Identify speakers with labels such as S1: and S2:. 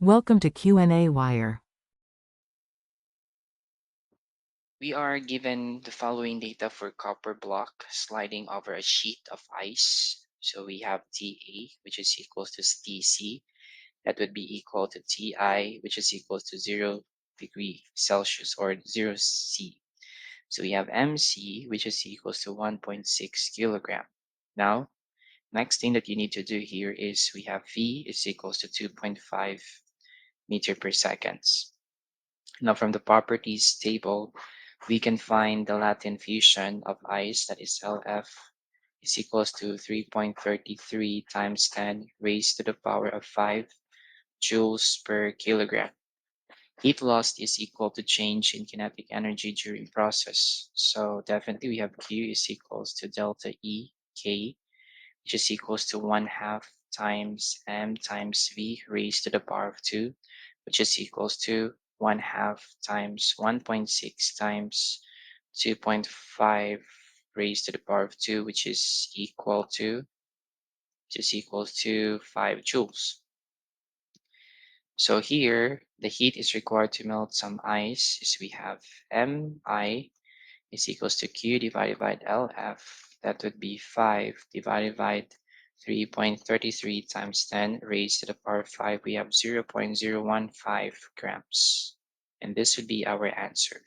S1: Welcome to qnawire.
S2: We are given the following data for copper block sliding over a sheet of ice. So we have TA, which is equals to TC. That would be equal to TI, which is equals to 0 degree Celsius or 0 C. So we have MC, which is equals to 1.6 kilogram. Now, next thing that you need to do here is we have V is equals to 2.5 meter per seconds. Now, from the properties table, we can find the latent fusion of ice, that is LF, is equals to 3.33 times 10 raised to the power of 5 joules per kilogram. Heat loss is equal to change in kinetic energy during process. So definitely we have Q is equals to delta E K, which is equals to 1/2 times m times v raised to the power of 2, which is equals to 1/2 times 1.6 times 2.5 raised to the power of 2, which is equals to 5 joules. So here, the heat is required to melt some ice is we have Mi is equals to Q divided by LF. That would be 5 divided by 3.33 times 10 raised to the power of 5. We have 0.015 grams. And this would be our answer.